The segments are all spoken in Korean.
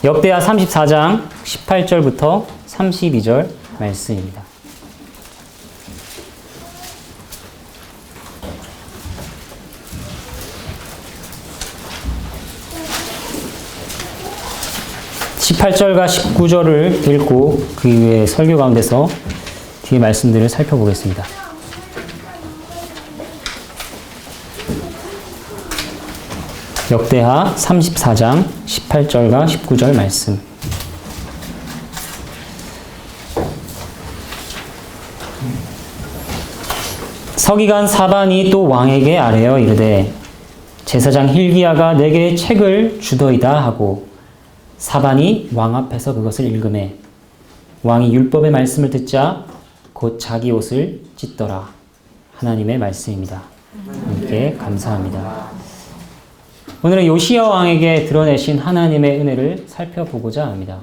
역대하 34장 18절부터 32절 말씀입니다. (18절과) (19절을) 읽고 그 이후에 설교 가운데서 뒤에 말씀들을 살펴보겠습니다. 역대하 34장 18절과 19절 말씀. 서기관 사반이 또 왕에게 아뢰어 이르되 제사장 hil기야가 내게 책을 주더이다 하고 사반이 왕 앞에서 그것을 읽으매 왕이 율법의 말씀을 듣자 곧 자기 옷을 찢더라. 하나님의 말씀입니다. 함께 감사합니다. 오늘은 요시야 왕에게 드러내신 하나님의 은혜를 살펴보고자 합니다.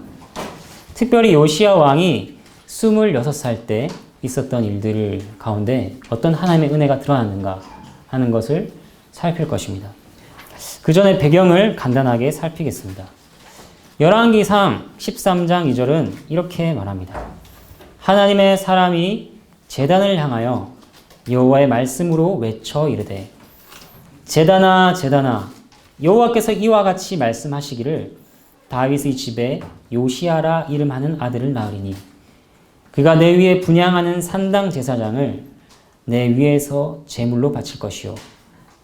특별히 요시야 왕이 26살 때 있었던 일들 가운데 어떤 하나님의 은혜가 드러났는가 하는 것을 살필 것입니다. 그 전에 배경을 간단하게 살피겠습니다. 열왕기상 13장 2절은 이렇게 말합니다. 하나님의 사람이 제단을 향하여 여호와의 말씀으로 외쳐 이르되 제단아 제단아 여호와께서 이와 같이 말씀하시기를 다윗의 집에 요시야라 이름하는 아들을 낳으리니 그가 내 위에 분향하는 산당 제사장을 내 위에서 제물로 바칠 것이요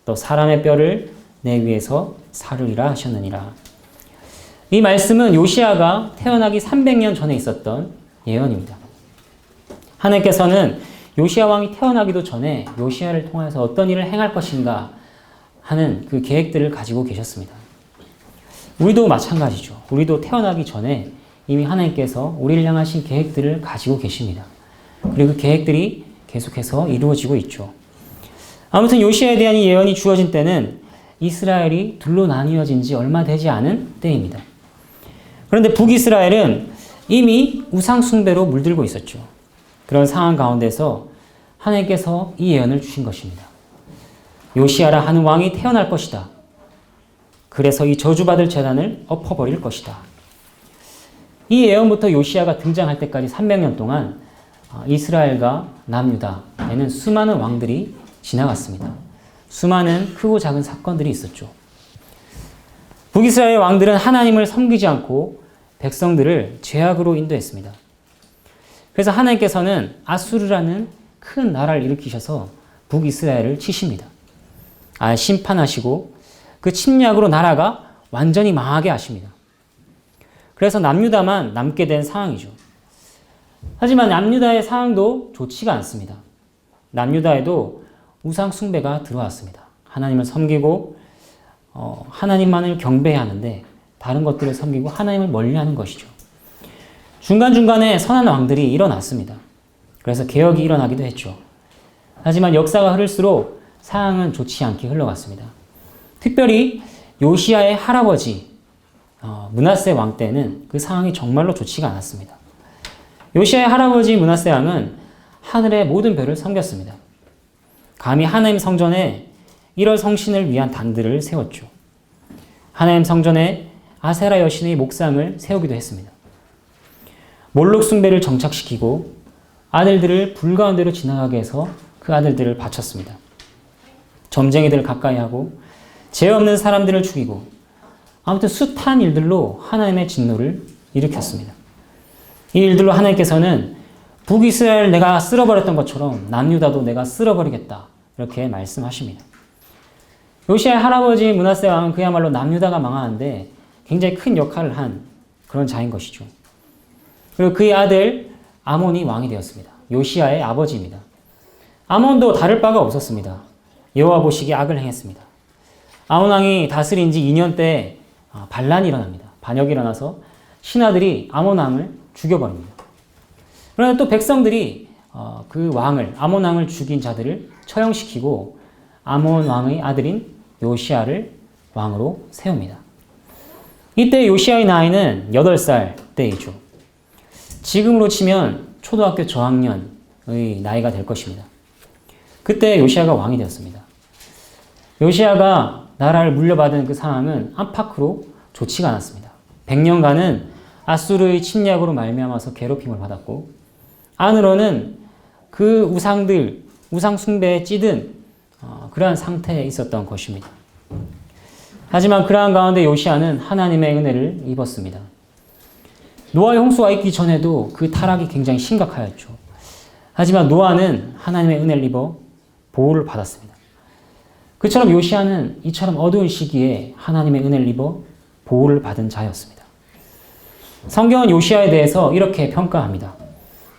또 사람의 뼈를 내 위에서 사르리라 하셨느니라. 이 말씀은 요시야가 태어나기 300년 전에 있었던 예언입니다. 하나님께서는 요시야 왕이 태어나기도 전에 요시야를 통해서 어떤 일을 행할 것인가 하는 그 계획들을 가지고 계셨습니다. 우리도 마찬가지죠. 우리도 태어나기 전에 이미 하나님께서 우리를 향하신 계획들을 가지고 계십니다. 그리고 그 계획들이 계속해서 이루어지고 있죠. 아무튼 요시야에 대한 이 예언이 주어진 때는 이스라엘이 둘로 나뉘어진 지 얼마 되지 않은 때입니다. 그런데 북이스라엘은 이미 우상 숭배로 물들고 있었죠. 그런 상황 가운데서 하나님께서 이 예언을 주신 것입니다. 요시야라 하는 왕이 태어날 것이다. 그래서 이 저주받을 재단을 엎어버릴 것이다. 이 예언부터 요시야가 등장할 때까지 300년 동안 이스라엘과 남유다에는 수많은 왕들이 지나갔습니다. 수많은 크고 작은 사건들이 있었죠. 북이스라엘 왕들은 하나님을 섬기지 않고 백성들을 죄악으로 인도했습니다. 그래서 하나님께서는 아수르라는 큰 나라를 일으키셔서 북이스라엘을 치십니다. 심판하시고 그 침략으로 나라가 완전히 망하게 하십니다. 그래서 남유다만 남게 된 상황이죠. 하지만 남유다의 상황도 좋지가 않습니다. 남유다에도 우상 숭배가 들어왔습니다. 하나님을 섬기고 하나님만을 경배해야 하는데 다른 것들을 섬기고 하나님을 멀리하는 것이죠. 중간중간에 선한 왕들이 일어났습니다. 그래서 개혁이 일어나기도 했죠. 하지만 역사가 흐를수록 상황은 좋지 않게 흘러갔습니다. 특별히 요시야의 할아버지 므낫세 왕 때는 그 상황이 정말로 좋지가 않았습니다. 요시야의 할아버지 므낫세 왕은 하늘의 모든 별을 섬겼습니다. 감히 하나님 성전에 1월 성신을 위한 단들을 세웠죠. 하나님 성전에 아세라 여신의 목상을 세우기도 했습니다. 몰록 숭배를 정착시키고 아들들을 불 가운데로 지나가게 해서 그 아들들을 바쳤습니다. 점쟁이들을 가까이 하고 죄 없는 사람들을 죽이고 아무튼 숱한 일들로 하나님의 진노를 일으켰습니다. 이 일들로 하나님께서는 북이스라엘 내가 쓸어버렸던 것처럼 남유다도 내가 쓸어버리겠다 이렇게 말씀하십니다. 요시야의 할아버지 므낫세 왕은 그야말로 남유다가 망하는데 굉장히 큰 역할을 한 그런 자인 것이죠. 그리고 그의 아들 아몬이 왕이 되었습니다. 요시야의 아버지입니다. 아몬도 다를 바가 없었습니다. 여호와 보시기에 악을 행했습니다. 아몬 왕이 다스린 지 2년 때 반란이 일어납니다. 반역이 일어나서 신하들이 아몬 왕을 죽여버립니다. 그런데 또 백성들이 그 왕을 아몬 왕을 죽인 자들을 처형시키고 아몬 왕의 아들인 요시야를 왕으로 세웁니다. 이때 요시야의 나이는 8살 때이죠. 지금으로 치면 초등학교 저학년의 나이가 될 것입니다. 그때 요시야가 왕이 되었습니다. 요시야가 나라를 물려받은 그 상황은 안팎으로 좋지가 않았습니다. 100년간은 아수르의 침략으로 말미암아서 괴롭힘을 받았고 안으로는 그 우상들, 우상 숭배에 찌든 그러한 상태에 있었던 것입니다. 하지만 그러한 가운데 요시야는 하나님의 은혜를 입었습니다. 노아의 홍수가 있기 전에도 그 타락이 굉장히 심각하였죠. 하지만 노아는 하나님의 은혜를 입어 보호를 받았습니다. 그처럼 요시야는 이처럼 어두운 시기에 하나님의 은혜를 입어 보호를 받은 자였습니다. 성경은 요시야에 대해서 이렇게 평가합니다.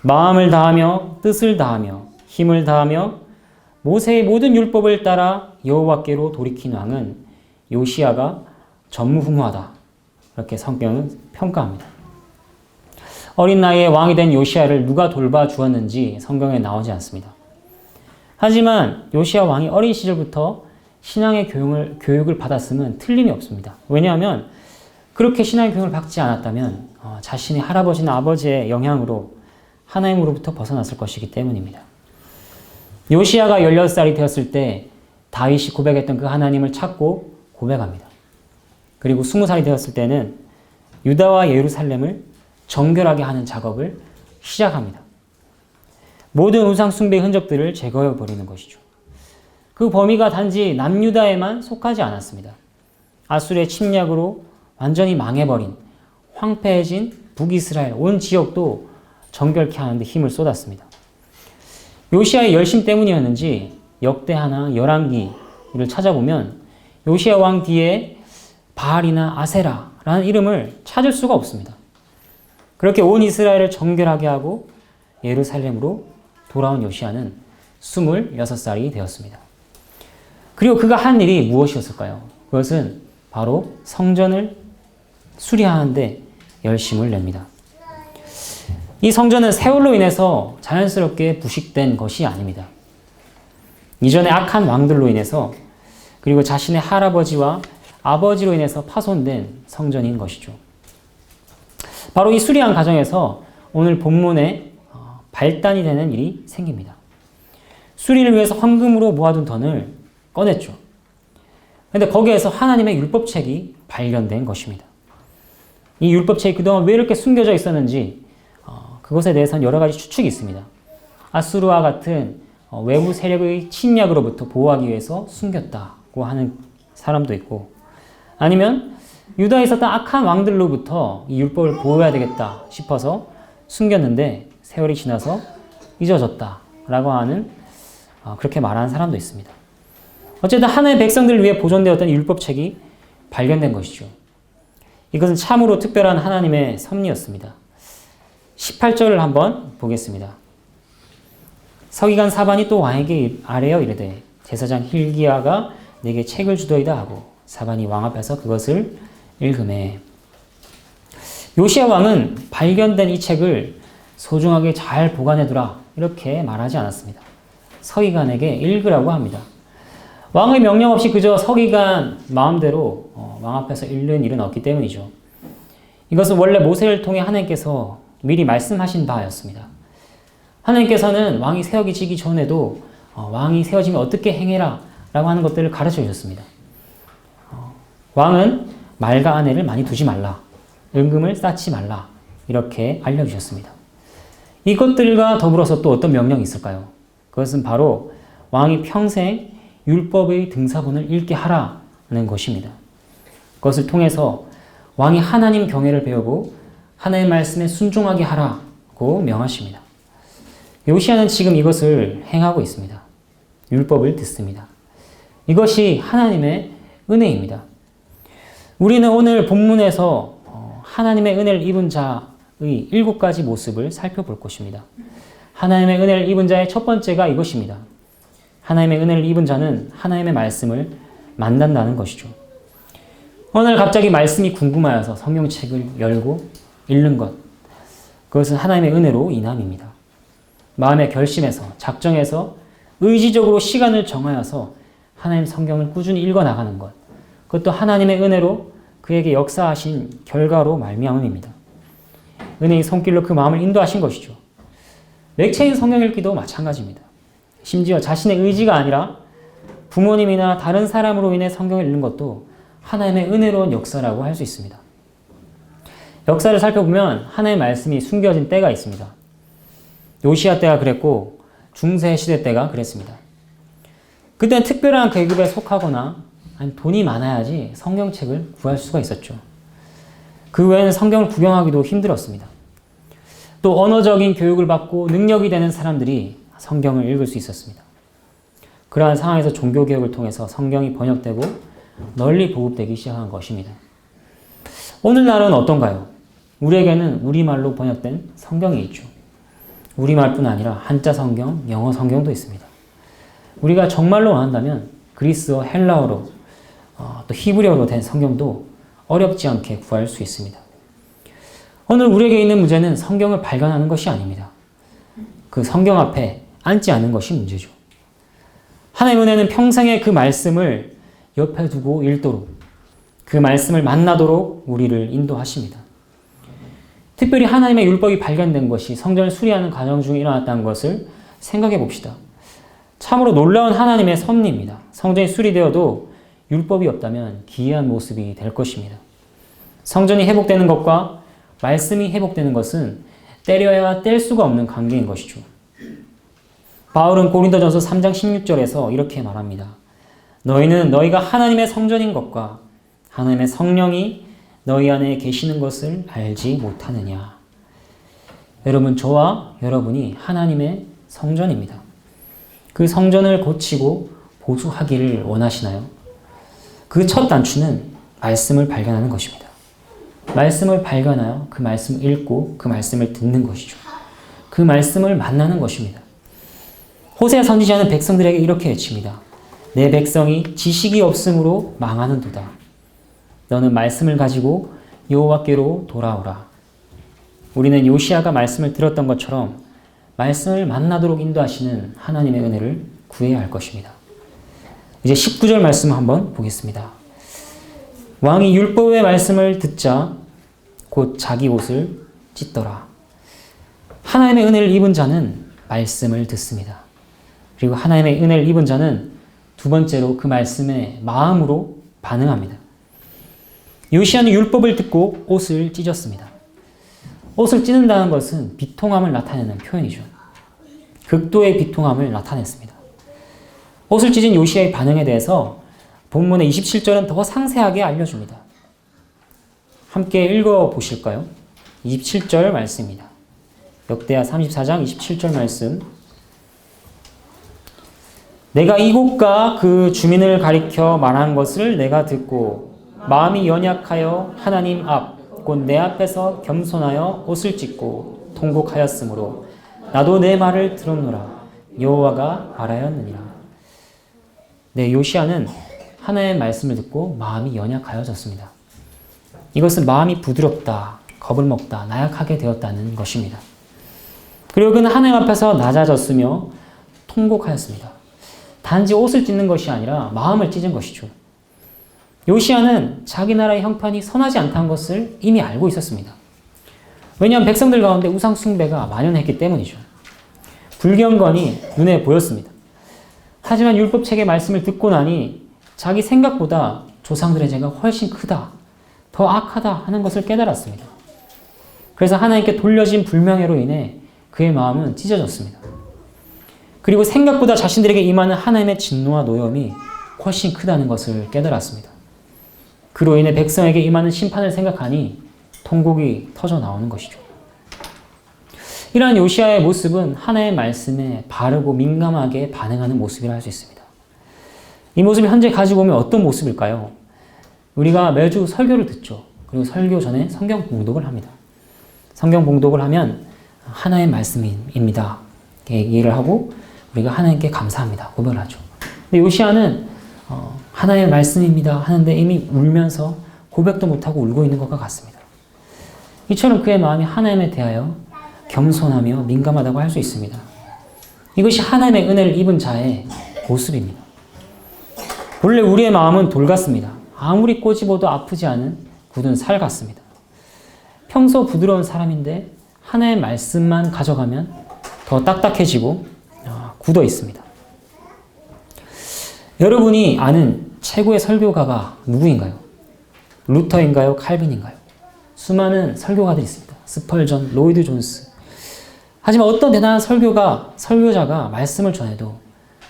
마음을 다하며 뜻을 다하며 힘을 다하며 모세의 모든 율법을 따라 여호와께로 돌이킨 왕은 요시야가 전무후무하다. 이렇게 성경은 평가합니다. 어린 나이에 왕이 된 요시야를 누가 돌봐주었는지 성경에 나오지 않습니다. 하지만 요시야 왕이 어린 시절부터 신앙의 교육을 받았으면 틀림이 없습니다. 왜냐하면 그렇게 신앙의 교육을 받지 않았다면 자신의 할아버지나 아버지의 영향으로 하나님으로부터 벗어났을 것이기 때문입니다. 요시야가 16살이 되었을 때 다윗이 고백했던 그 하나님을 찾고 고백합니다. 그리고 20살이 되었을 때는 유다와 예루살렘을 정결하게 하는 작업을 시작합니다. 모든 우상 숭배의 흔적들을 제거해 버리는 것이죠. 그 범위가 단지 남유다에만 속하지 않았습니다. 아수르의 침략으로 완전히 망해버린 황폐해진 북이스라엘 온 지역도 정결케 하는 데 힘을 쏟았습니다. 요시야의 열심 때문이었는지 역대하나 열왕기를 찾아보면 요시야 왕 뒤에 바알이나 아세라라는 이름을 찾을 수가 없습니다. 그렇게 온 이스라엘을 정결하게 하고 예루살렘으로 돌아온 요시야는 26살이 되었습니다. 그리고 그가 한 일이 무엇이었을까요? 그것은 바로 성전을 수리하는데 열심을 냅니다. 이 성전은 세월로 인해서 자연스럽게 부식된 것이 아닙니다. 이전에 악한 왕들로 인해서 그리고 자신의 할아버지와 아버지로 인해서 파손된 성전인 것이죠. 바로 이 수리한 과정에서 오늘 본문에 발단이 되는 일이 생깁니다. 수리를 위해서 황금으로 모아둔 던을 꺼냈죠. 그런데 거기에서 하나님의 율법책이 발견된 것입니다. 이 율법책이 그동안 왜 이렇게 숨겨져 있었는지 그것에 대해서는 여러 가지 추측이 있습니다. 아수르와 같은 외부 세력의 침략으로부터 보호하기 위해서 숨겼다고 하는 사람도 있고 아니면 유다에 있었던 악한 왕들로부터 이 율법을 보호해야 되겠다 싶어서 숨겼는데 세월이 지나서 잊어졌다라고 하는 그렇게 말하는 사람도 있습니다. 어쨌든 하나님의 백성들을 위해 보존되었던 율법책이 발견된 것이죠. 이것은 참으로 특별한 하나님의 섭리였습니다. 18절을 한번 보겠습니다. 서기관 사반이 또 왕에게 아뢰어 이르되 제사장 hil기야가 내게 책을 주더이다 하고 사반이 왕 앞에서 그것을 읽으매 요시야 왕은 발견된 이 책을 소중하게 잘 보관해두라 이렇게 말하지 않았습니다. 서기관에게 읽으라고 합니다. 왕의 명령 없이 그저 서기관 마음대로 왕 앞에서 읽는 일은 없기 때문이죠. 이것은 원래 모세를 통해 하나님께서 미리 말씀하신 바였습니다. 하나님께서는 왕이 세워지기 전에도 왕이 세워지면 어떻게 행해라 라고 하는 것들을 가르쳐 주셨습니다. 왕은 말과 아내를 많이 두지 말라. 은금을 쌓지 말라. 이렇게 알려주셨습니다. 이것들과 더불어서 또 어떤 명령이 있을까요? 그것은 바로 왕이 평생 율법의 등사본을 읽게 하라는 것입니다. 그것을 통해서 왕이 하나님 경외를 배우고 하나님의 말씀에 순종하게 하라고 명하십니다. 요시야는 지금 이것을 행하고 있습니다. 율법을 듣습니다. 이것이 하나님의 은혜입니다. 우리는 오늘 본문에서 하나님의 은혜를 입은 자의 7가지 모습을 살펴볼 것입니다. 하나님의 은혜를 입은 자의 첫 번째가 이것입니다. 하나님의 은혜를 입은 자는 하나님의 말씀을 만난다는 것이죠. 오늘 갑자기 말씀이 궁금하여서 성경책을 열고 읽는 것, 그것은 하나님의 은혜로 인함입니다. 마음의 결심에서, 작정해서 의지적으로 시간을 정하여서 하나님 성경을 꾸준히 읽어나가는 것, 그것도 하나님의 은혜로 그에게 역사하신 결과로 말미암음입니다. 은혜의 손길로 그 마음을 인도하신 것이죠. 맥체인 성경 읽기도 마찬가지입니다. 심지어 자신의 의지가 아니라 부모님이나 다른 사람으로 인해 성경을 읽는 것도 하나님의 은혜로운 역사라고 할 수 있습니다. 역사를 살펴보면 하나님의 말씀이 숨겨진 때가 있습니다. 요시야 때가 그랬고 중세 시대 때가 그랬습니다. 그때는 특별한 계급에 속하거나 아니 돈이 많아야지 성경책을 구할 수가 있었죠. 그 외에는 성경을 구경하기도 힘들었습니다. 또 언어적인 교육을 받고 능력이 되는 사람들이 성경을 읽을 수 있었습니다. 그러한 상황에서 종교개혁을 통해서 성경이 번역되고 널리 보급되기 시작한 것입니다. 오늘날은 어떤가요? 우리에게는 우리말로 번역된 성경이 있죠. 우리말뿐 아니라 한자 성경, 영어 성경도 있습니다. 우리가 정말로 원한다면 그리스어, 헬라어로 또 히브리어로 된 성경도 어렵지 않게 구할 수 있습니다. 오늘 우리에게 있는 문제는 성경을 발견하는 것이 아닙니다. 그 성경 앞에 앉지 않는 것이 문제죠. 하나님의 은혜는 평생에 그 말씀을 옆에 두고 읽도록 그 말씀을 만나도록 우리를 인도하십니다. 특별히 하나님의 율법이 발견된 것이 성전을 수리하는 과정 중에 일어났다는 것을 생각해 봅시다. 참으로 놀라운 하나님의 섭리입니다. 성전이 수리되어도 율법이 없다면 기이한 모습이 될 것입니다. 성전이 회복되는 것과 말씀이 회복되는 것은 때려야 뗄 수가 없는 관계인 것이죠. 바울은 고린도전서 3장 16절에서 이렇게 말합니다. 너희는 너희가 하나님의 성전인 것과 하나님의 성령이 너희 안에 계시는 것을 알지 못하느냐. 여러분, 저와 여러분이 하나님의 성전입니다. 그 성전을 고치고 보수하기를 원하시나요? 그 첫 단추는 말씀을 발견하는 것입니다. 말씀을 발견하여 그 말씀을 읽고 그 말씀을 듣는 것이죠. 그 말씀을 만나는 것입니다. 호세아 선지자는 백성들에게 이렇게 외칩니다. 내 백성이 지식이 없으므로 망하는도다. 너는 말씀을 가지고 여호와께로 돌아오라. 우리는 요시야가 말씀을 들었던 것처럼 말씀을 만나도록 인도하시는 하나님의 은혜를 구해야 할 것입니다. 이제 19절 말씀 한번 보겠습니다. 왕이 율법의 말씀을 듣자 곧 자기 옷을 찢더라. 하나님의 은혜를 입은 자는 말씀을 듣습니다. 그리고 하나님의 은혜를 입은 자는 두 번째로 그 말씀에 마음으로 반응합니다. 요시야는 율법을 듣고 옷을 찢었습니다. 옷을 찢는다는 것은 비통함을 나타내는 표현이죠. 극도의 비통함을 나타냈습니다. 옷을 찢은 요시야의 반응에 대해서 본문의 27절은 더 상세하게 알려줍니다. 함께 읽어보실까요? 27절 말씀입니다. 역대하 34장 27절 말씀. 내가 이곳과 그 주민을 가리켜 말한 것을 내가 듣고 마음이 연약하여 하나님 앞 곧 내 앞에서 겸손하여 옷을 찢고 통곡하였으므로 나도 내 말을 들었노라. 여호와가 말하였느니라. 네, 요시야는 하나님의 말씀을 듣고 마음이 연약하여졌습니다. 이것은 마음이 부드럽다, 겁을 먹다, 나약하게 되었다는 것입니다. 그리고 그는 하나님 앞에서 낮아졌으며 통곡하였습니다. 단지 옷을 찢는 것이 아니라 마음을 찢은 것이죠. 요시야는 자기 나라의 형편이 선하지 않다는 것을 이미 알고 있었습니다. 왜냐하면 백성들 가운데 우상 숭배가 만연했기 때문이죠. 불경건이 눈에 보였습니다. 하지만 율법책의 말씀을 듣고 나니 자기 생각보다 조상들의 죄가 훨씬 크다, 더 악하다 하는 것을 깨달았습니다. 그래서 하나님께 돌려진 불명예로 인해 그의 마음은 찢어졌습니다. 그리고 생각보다 자신들에게 임하는 하나님의 진노와 노염이 훨씬 크다는 것을 깨달았습니다. 그로 인해 백성에게 임하는 심판을 생각하니 통곡이 터져 나오는 것이죠. 이러한 요시야의 모습은 하나님의 말씀에 바르고 민감하게 반응하는 모습이라 할 수 있습니다. 이 모습이 현재 가지고 오면 어떤 모습일까요? 우리가 매주 설교를 듣죠. 그리고 설교 전에 성경 봉독을 합니다. 성경 봉독을 하면 하나님의 말씀입니다. 얘기를 하고 우리가 하나님께 감사합니다. 고백을 하죠. 근데 요시야는 하나님의 말씀입니다 하는데 이미 울면서 고백도 못하고 울고 있는 것과 같습니다. 이처럼 그의 마음이 하나님에 대하여 겸손하며 민감하다고 할 수 있습니다. 이것이 하나님의 은혜를 입은 자의 모습입니다. 본래 우리의 마음은 돌 같습니다. 아무리 꼬집어도 아프지 않은 굳은 살 같습니다. 평소 부드러운 사람인데 하나님의 말씀만 가져가면 더 딱딱해지고 굳어 있습니다. 여러분이 아는 최고의 설교가가 누구인가요? 루터인가요? 칼빈인가요? 수많은 설교가들이 있습니다. 스펄전, 로이드 존스. 하지만 어떤 대단한 설교자가 말씀을 전해도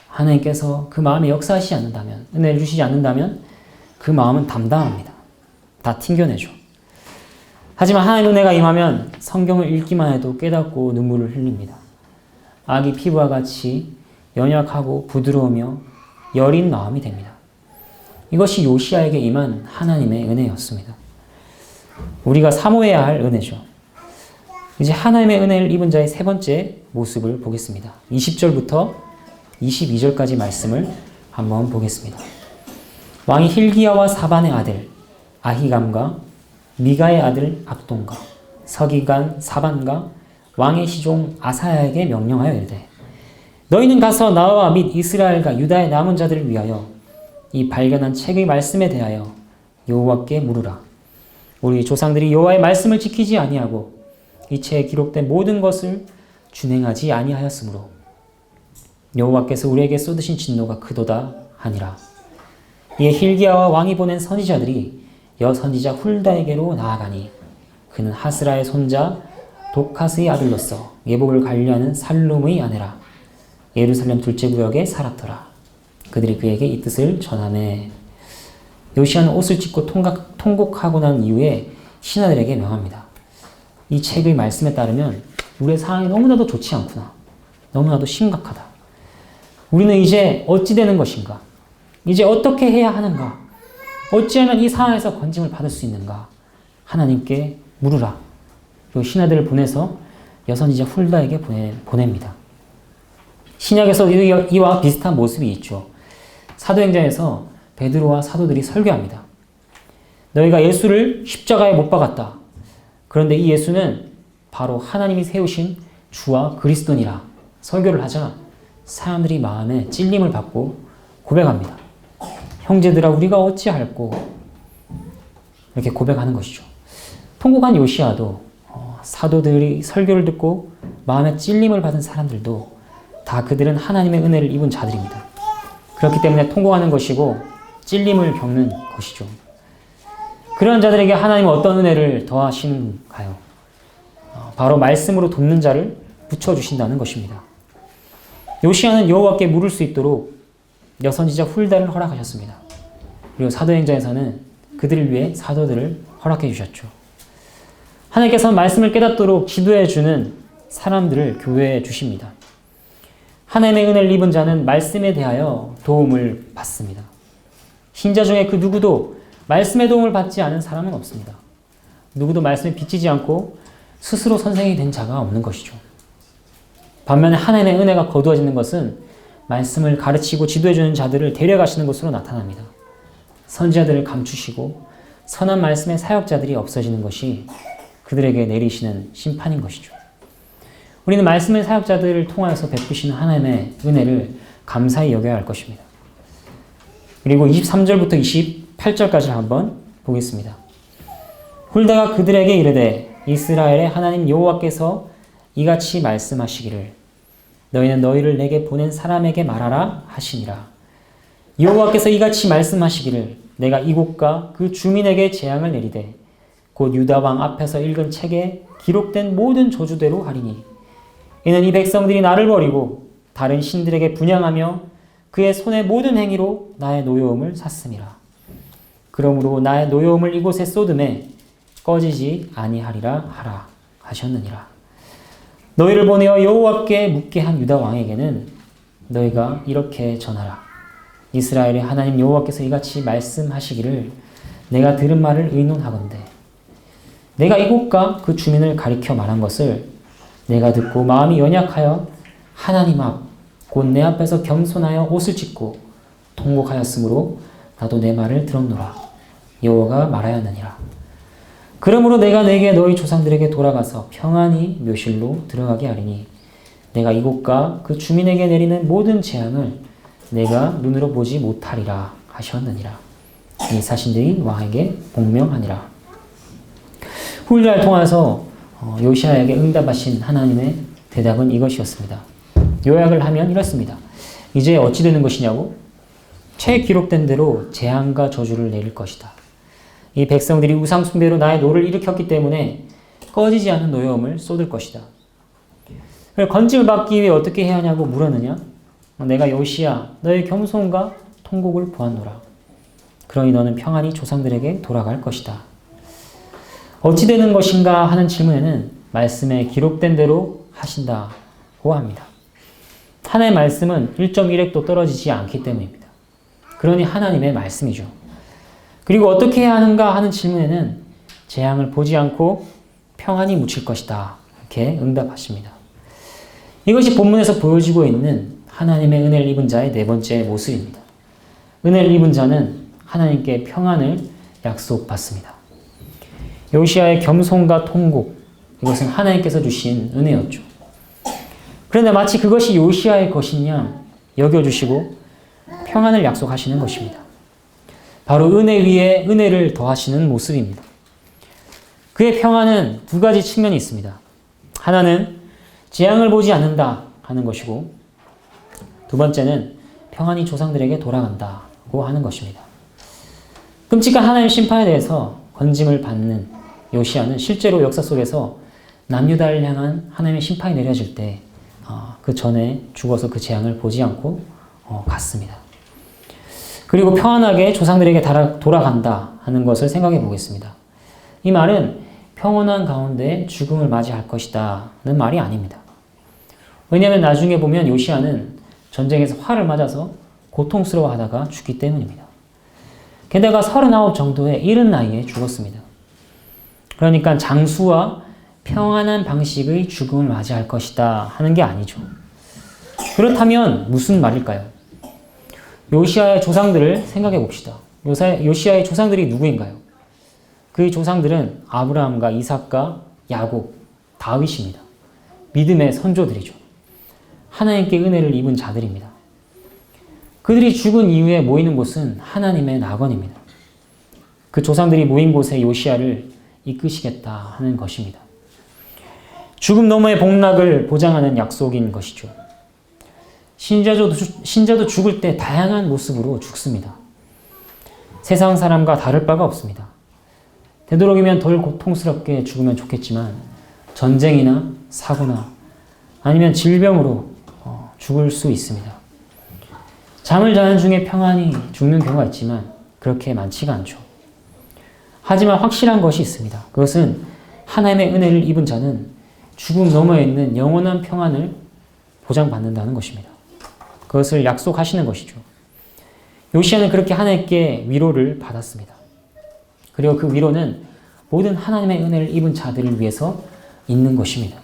하나님께서 그 마음에 역사하시지 않는다면, 은혜를 주시지 않는다면 그 마음은 담담합니다. 다 튕겨내죠. 하지만 하나님의 은혜가 임하면 성경을 읽기만 해도 깨닫고 눈물을 흘립니다. 아기 피부와 같이 연약하고 부드러우며 여린 마음이 됩니다. 이것이 요시야에게 임한 하나님의 은혜였습니다. 우리가 사모해야 할 은혜죠. 이제 하나님의 은혜를 입은 자의 세 번째 모습을 보겠습니다. 20절부터 22절까지 말씀을 한번 보겠습니다. 왕이 힐기야와 사반의 아들 아히감과 미가의 아들 압돈과 서기관 사반과 왕의 시종 아사야에게 명령하여 이르되 너희는 가서 나와 및 이스라엘과 유다의 남은 자들을 위하여 이 발견한 책의 말씀에 대하여 여호와께 물으라. 우리 조상들이 여호와의 말씀을 지키지 아니하고 이 책에 기록된 모든 것을 준행하지 아니하였으므로 여호와께서 우리에게 쏟으신 진노가 크도다 하니라. 이에 힐기야와 왕이 보낸 선지자들이 여선지자 훌다에게로 나아가니 그는 하스라의 손자 도카스의 아들로서 예복을 관리하는 살룸의 아내라. 예루살렘 둘째 구역에 살았더라. 그들이 그에게 이 뜻을 전하매 요시야는 옷을 찢고 통곡하고 난 이후에 신하들에게 명합니다. 이 책의 말씀에 따르면 우리의 상황이 너무나도 좋지 않구나. 너무나도 심각하다. 우리는 이제 어찌 되는 것인가? 이제 어떻게 해야 하는가? 어찌하면 이 상황에서 건짐을 받을 수 있는가? 하나님께 물으라. 그리고 신하들을 보내서 여선지자 훌다에게 보냅니다. 신약에서 이와 비슷한 모습이 있죠. 사도행전에서 베드로와 사도들이 설교합니다. 너희가 예수를 십자가에 못 박았다. 그런데 이 예수는 바로 하나님이 세우신 주와 그리스도니라 설교를 하자 사람들이 마음에 찔림을 받고 고백합니다. 형제들아 우리가 어찌할꼬 이렇게 고백하는 것이죠. 통곡한 요시야도 사도들이 설교를 듣고 마음에 찔림을 받은 사람들도 다 그들은 하나님의 은혜를 입은 자들입니다. 그렇기 때문에 통곡하는 것이고 찔림을 겪는 것이죠. 그런 자들에게 하나님은 어떤 은혜를 더하시는가요? 바로 말씀으로 돕는 자를 붙여주신다는 것입니다. 요시야는 여호와께 물을 수 있도록 여선지자 훌다를 허락하셨습니다. 그리고 사도행전에서는 그들을 위해 사도들을 허락해 주셨죠. 하나님께서는 말씀을 깨닫도록 지도해 주는 사람들을 교회에 주십니다. 하나님의 은혜를 입은 자는 말씀에 대하여 도움을 받습니다. 신자 중에 그 누구도 말씀의 도움을 받지 않은 사람은 없습니다. 누구도 말씀에 비치지 않고 스스로 선생이 된 자가 없는 것이죠. 반면에 하나님의 은혜가 거두어지는 것은 말씀을 가르치고 지도해주는 자들을 데려가시는 것으로 나타납니다. 선지자들을 감추시고 선한 말씀의 사역자들이 없어지는 것이 그들에게 내리시는 심판인 것이죠. 우리는 말씀의 사역자들을 통하여서 베푸시는 하나님의 은혜를 감사히 여겨야 할 것입니다. 그리고 23절부터 28절까지 한번 보겠습니다. 훌다가 그들에게 이르되 이스라엘의 하나님 여호와께서 이같이 말씀하시기를 너희는 너희를 내게 보낸 사람에게 말하라 하시니라. 여호와께서 이같이 말씀하시기를 내가 이곳과 그 주민에게 재앙을 내리되 곧 유다 왕 앞에서 읽은 책에 기록된 모든 저주대로 하리니 이는 이 백성들이 나를 버리고 다른 신들에게 분향하며 그의 손의 모든 행위로 나의 노여움을 샀음이라. 그러므로 나의 노여움을 이곳에 쏟음에 꺼지지 아니하리라 하라 하셨느니라. 너희를 보내어 여호와께 묻게 한 유다 왕에게는 너희가 이렇게 전하라. 이스라엘의 하나님 여호와께서 이같이 말씀하시기를 내가 들은 말을 의논하건대 내가 이곳과 그 주민을 가리켜 말한 것을 내가 듣고 마음이 연약하여 하나님 앞 곧 내 앞에서 겸손하여 옷을 찢고 통곡하였으므로 나도 내 말을 들었노라. 여호와가 말하였느니라. 그러므로 내가 내게 너희 조상들에게 돌아가서 평안히 묘실로 들어가게 하리니 내가 이곳과 그 주민에게 내리는 모든 재앙을 내가 눈으로 보지 못하리라 하셨느니라. 이 사신들이 왕에게 복명하니라. 훌다를 통해서 요시야에게 응답하신 하나님의 대답은 이것이었습니다. 요약을 하면 이렇습니다. 이제 어찌 되는 것이냐고? 책에 기록된 대로 재앙과 저주를 내릴 것이다. 이 백성들이 우상 숭배로 나의 노를 일으켰기 때문에 꺼지지 않는 노여움을 쏟을 것이다. 건짐을 받기 위해 어떻게 해야 하냐고 물었느냐? 내가 요시야 너의 겸손과 통곡을 보았노라. 그러니 너는 평안히 조상들에게 돌아갈 것이다. 어찌 되는 것인가 하는 질문에는 말씀에 기록된 대로 하신다고 합니다. 하나님의 말씀은 1.1획도 떨어지지 않기 때문입니다. 그러니 하나님의 말씀이죠. 그리고 어떻게 해야 하는가 하는 질문에는 재앙을 보지 않고 평안히 묻힐 것이다. 이렇게 응답하십니다. 이것이 본문에서 보여지고 있는 하나님의 은혜를 입은 자의 네 번째 모습입니다. 은혜를 입은 자는 하나님께 평안을 약속받습니다. 요시야의 겸손과 통곡, 이것은 하나님께서 주신 은혜였죠. 그런데 마치 그것이 요시야의 것인 양 여겨주시고 평안을 약속하시는 것입니다. 바로 은혜 위에 은혜를 더하시는 모습입니다. 그의 평안은 두 가지 측면이 있습니다. 하나는 재앙을 보지 않는다 하는 것이고, 두 번째는 평안히 조상들에게 돌아간다고 하는 것입니다. 끔찍한 하나님의 심판에 대해서 건짐을 받는 요시야는 실제로 역사 속에서 남유다를 향한 하나님의 심판이 내려질 때 그 전에 죽어서 그 재앙을 보지 않고 갔습니다. 그리고 평안하게 조상들에게 돌아간다 하는 것을 생각해 보겠습니다. 이 말은 평온한 가운데 죽음을 맞이할 것이다는 말이 아닙니다. 왜냐하면 나중에 보면 요시야는 전쟁에서 활을 맞아서 고통스러워하다가 죽기 때문입니다. 게다가 39 정도의 이른 나이에 죽었습니다. 그러니까 장수와 평안한 방식의 죽음을 맞이할 것이다 하는 게 아니죠. 그렇다면 무슨 말일까요? 요시야의 조상들을 생각해 봅시다. 요시야의 조상들이 누구인가요? 그의 조상들은 아브라함과 이삭과 야곱, 다윗입니다. 믿음의 선조들이죠. 하나님께 은혜를 입은 자들입니다. 그들이 죽은 이후에 모이는 곳은 하나님의 낙원입니다. 그 조상들이 모인 곳에 요시야를 이끄시겠다 하는 것입니다. 죽음 너머의 복락을 보장하는 약속인 것이죠. 신자도 죽을 때 다양한 모습으로 죽습니다. 세상 사람과 다를 바가 없습니다. 되도록이면 덜 고통스럽게 죽으면 좋겠지만 전쟁이나 사고나 아니면 질병으로 죽을 수 있습니다. 잠을 자는 중에 평안히 죽는 경우가 있지만 그렇게 많지가 않죠. 하지만 확실한 것이 있습니다. 그것은 하나님의 은혜를 입은 자는 죽음 너머에 있는 영원한 평안을 보장받는다는 것입니다. 그것을 약속하시는 것이죠. 요시야는 그렇게 하나님께 위로를 받았습니다. 그리고 그 위로는 모든 하나님의 은혜를 입은 자들을 위해서 있는 것입니다.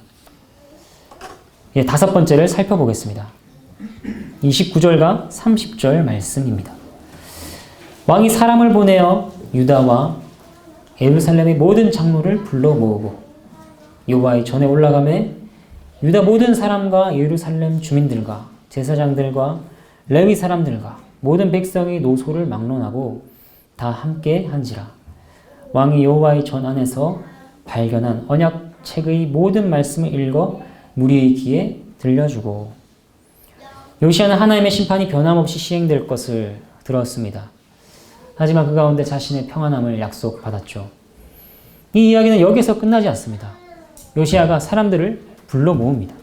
다섯 번째를 살펴보겠습니다. 29절과 30절 말씀입니다. 왕이 사람을 보내어 유다와 예루살렘의 모든 장로를 불러 모으고 여호와의 전에 올라가매 유다 모든 사람과 예루살렘 주민들과 제사장들과 레위 사람들과 모든 백성의 노소를 막론하고 다 함께 한지라. 왕이 여호와의 전 안에서 발견한 언약책의 모든 말씀을 읽어 무리의 귀에 들려주고. 요시야는 하나님의 심판이 변함없이 시행될 것을 들었습니다. 하지만 그 가운데 자신의 평안함을 약속받았죠. 이 이야기는 여기서 끝나지 않습니다. 요시야가 사람들을 불러 모읍니다.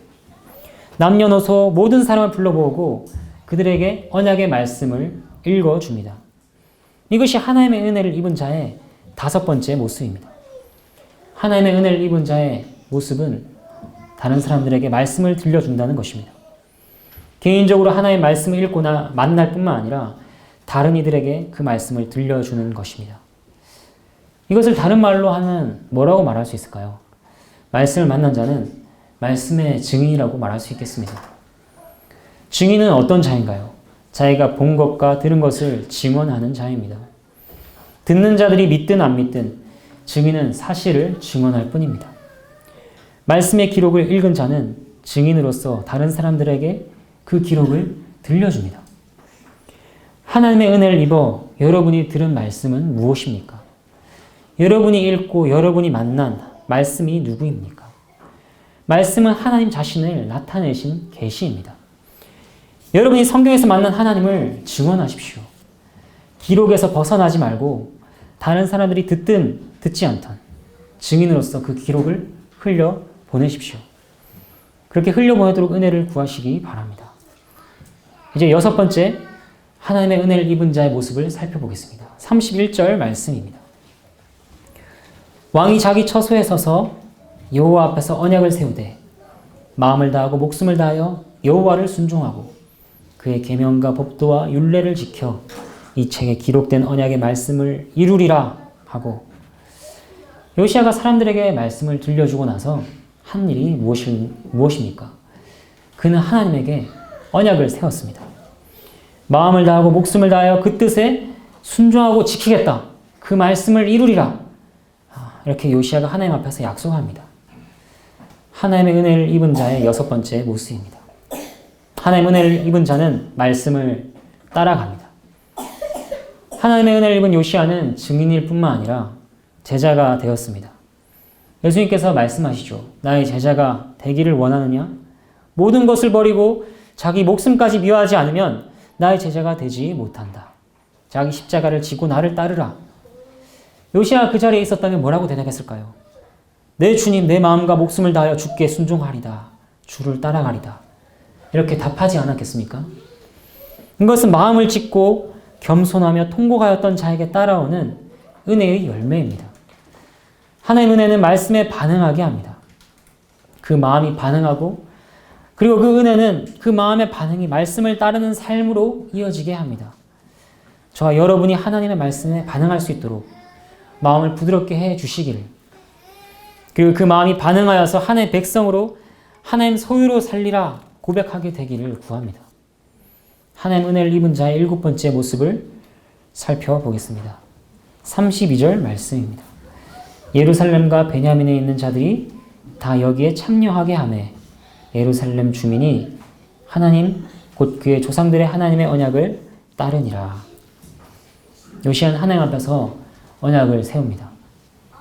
남녀노소 모든 사람을 불러 모으고 그들에게 언약의 말씀을 읽어줍니다. 이것이 하나님의 은혜를 입은 자의 다섯 번째 모습입니다. 하나님의 은혜를 입은 자의 모습은 다른 사람들에게 말씀을 들려준다는 것입니다. 개인적으로 하나님의 말씀을 읽거나 만날 뿐만 아니라 다른 이들에게 그 말씀을 들려주는 것입니다. 이것을 다른 말로 하면 뭐라고 말할 수 있을까요? 말씀을 만난 자는 말씀의 증인이라고 말할 수 있겠습니다. 증인은 어떤 자인가요? 자기가 본 것과 들은 것을 증언하는 자입니다. 듣는 자들이 믿든 안 믿든 증인은 사실을 증언할 뿐입니다. 말씀의 기록을 읽은 자는 증인으로서 다른 사람들에게 그 기록을 들려줍니다. 하나님의 은혜를 입어 여러분이 들은 말씀은 무엇입니까? 여러분이 읽고 여러분이 만난 말씀이 누구입니까? 말씀은 하나님 자신을 나타내신 계시입니다. 여러분이 성경에서 만난 하나님을 증언하십시오. 기록에서 벗어나지 말고 다른 사람들이 듣든 듣지 않던 증인으로서 그 기록을 흘려 보내십시오. 그렇게 흘려 보내도록 은혜를 구하시기 바랍니다. 이제 여섯 번째, 하나님의 은혜를 입은 자의 모습을 살펴보겠습니다. 31절 말씀입니다. 왕이 자기 처소에 서서 여호와 앞에서 언약을 세우되 마음을 다하고 목숨을 다하여 여호와를 순종하고 그의 계명과 법도와 율례를 지켜 이 책에 기록된 언약의 말씀을 이루리라 하고, 요시야가 사람들에게 말씀을 들려주고 나서 한 일이 무엇입니까? 그는 하나님에게 언약을 세웠습니다. 마음을 다하고 목숨을 다하여 그 뜻에 순종하고 지키겠다. 그 말씀을 이루리라. 이렇게 요시야가 하나님 앞에서 약속합니다. 하나님의 은혜를 입은 자의 여섯 번째 모습입니다. 하나님의 은혜를 입은 자는 말씀을 따라갑니다. 하나님의 은혜를 입은 요시야는 증인일 뿐만 아니라 제자가 되었습니다. 예수님께서 말씀하시죠. 나의 제자가 되기를 원하느냐? 모든 것을 버리고 자기 목숨까지 미워하지 않으면 나의 제자가 되지 못한다. 자기 십자가를 지고 나를 따르라. 요시야가 그 자리에 있었다면 뭐라고 대답했을까요? 내 주님, 내 마음과 목숨을 다하여 주께 순종하리다. 주를 따라가리다. 이렇게 답하지 않았겠습니까? 이것은 마음을 짓고 겸손하며 통곡하였던 자에게 따라오는 은혜의 열매입니다. 하나님의 은혜는 말씀에 반응하게 합니다. 그 마음이 반응하고, 그리고 그 은혜는 그 마음의 반응이 말씀을 따르는 삶으로 이어지게 합니다. 저와 여러분이 하나님의 말씀에 반응할 수 있도록 마음을 부드럽게 해 주시기를, 그리고 그 마음이 반응하여서 하나님의 백성으로 하나님 소유로 살리라 고백하게 되기를 구합니다. 하나님 은혜를 입은 자의 일곱 번째 모습을 살펴보겠습니다. 32절 말씀입니다. 예루살렘과 베냐민에 있는 자들이 다 여기에 참여하게 하매 예루살렘 주민이 하나님 곧 그의 조상들의 하나님의 언약을 따르니라. 요시야는 하나님 앞에서 언약을 세웁니다.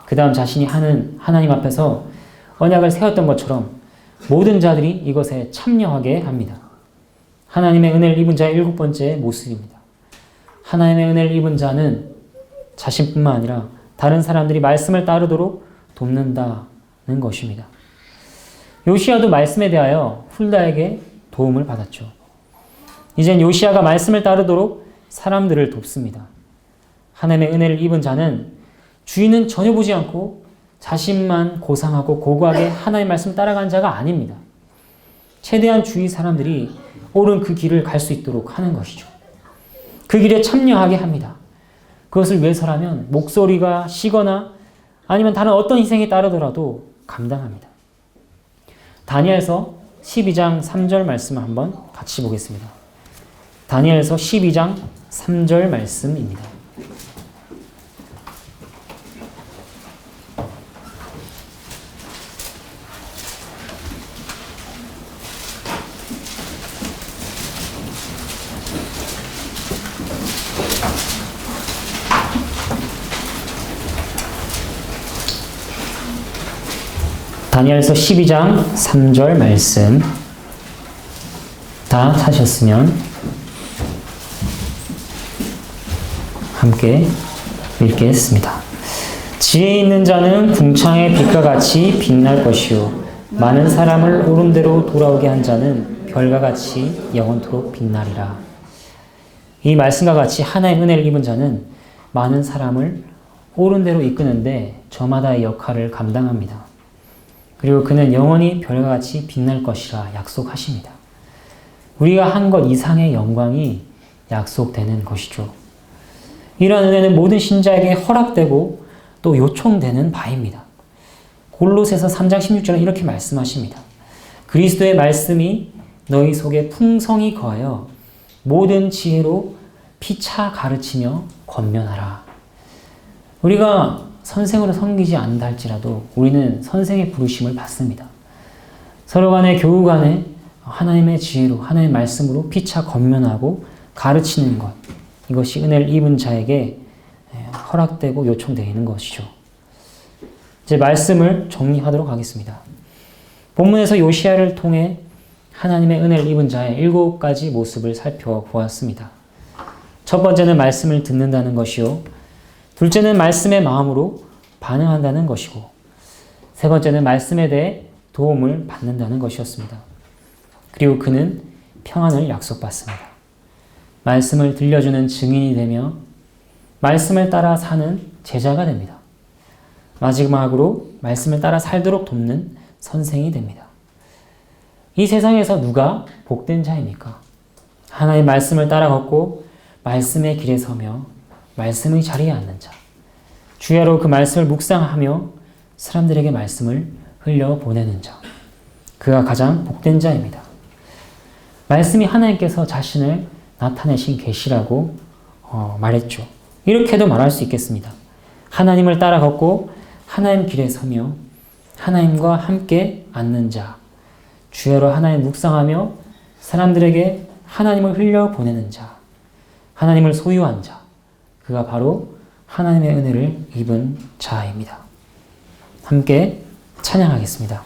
그 다음 자신이 하는 하나님 앞에서 언약을 세웠던 것처럼 모든 자들이 이것에 참여하게 합니다. 하나님의 은혜를 입은 자의 일곱 번째 모습입니다. 하나님의 은혜를 입은 자는 자신뿐만 아니라 다른 사람들이 말씀을 따르도록 돕는다는 것입니다. 요시야도 말씀에 대하여 훌다에게 도움을 받았죠. 이젠 요시야가 말씀을 따르도록 사람들을 돕습니다. 하나님의 은혜를 입은 자는 주인은 전혀 보지 않고 자신만 고상하고 고고하게 하나님의 말씀 따라가는 자가 아닙니다. 최대한 주위 사람들이 옳은 그 길을 갈 수 있도록 하는 것이죠. 그 길에 참여하게 합니다. 그것을 위해서라면 목소리가 쉬거나 아니면 다른 어떤 희생이 따르더라도 감당합니다. 다니엘서 12장 3절 말씀을 한번 같이 보겠습니다. 다니엘서 12장 3절 말씀입니다. 다니엘서 12장 3절 말씀 다 찾으셨으면 함께 읽겠습니다. 지혜 있는 자는 궁창의 빛과 같이 빛날 것이요 많은 사람을 옳은 대로 돌아오게 한 자는 별과 같이 영원토록 빛나리라. 이 말씀과 같이 하나의 은혜를 입은 자는 많은 사람을 옳은 대로 이끄는데 저마다의 역할을 감당합니다. 그리고 그는 영원히 별과 같이 빛날 것이라 약속하십니다. 우리가 한 것 이상의 영광이 약속되는 것이죠. 이러한 은혜는 모든 신자에게 허락되고 또 요청되는 바입니다. 골로새서 3장 16절은 이렇게 말씀하십니다. 그리스도의 말씀이 너희 속에 풍성히 거하여 모든 지혜로 피차 가르치며 권면하라. 우리가 선생으로 섬기지 않는다 할지라도 우리는 선생의 부르심을 받습니다. 서로 간의 교우 간에 하나님의 지혜로 하나님의 말씀으로 피차 권면하고 가르치는 것, 이것이 은혜를 입은 자에게 허락되고 요청되어 있는 것이죠. 이제 말씀을 정리하도록 하겠습니다. 본문에서 요시야를 통해 하나님의 은혜를 입은 자의 7가지 모습을 살펴보았습니다. 첫 번째는 말씀을 듣는다는 것이요. 둘째는 말씀의 마음으로 반응한다는 것이고, 세 번째는 말씀에 대해 도움을 받는다는 것이었습니다. 그리고 그는 평안을 약속받습니다. 말씀을 들려주는 증인이 되며 말씀을 따라 사는 제자가 됩니다. 마지막으로 말씀을 따라 살도록 돕는 선생이 됩니다. 이 세상에서 누가 복된 자입니까? 하나님의 말씀을 따라 걷고 말씀의 길에 서며 말씀의 자리에 앉는 자. 주야로 그 말씀을 묵상하며 사람들에게 말씀을 흘려보내는 자. 그가 가장 복된 자입니다. 말씀이 하나님께서 자신을 나타내신 계시라고 말했죠. 이렇게도 말할 수 있겠습니다. 하나님을 따라 걷고 하나님 길에 서며 하나님과 함께 앉는 자. 주야로 하나님 묵상하며 사람들에게 하나님을 흘려보내는 자. 하나님을 소유한 자. 그가 바로 하나님의 은혜를 입은 자입니다. 함께 찬양하겠습니다.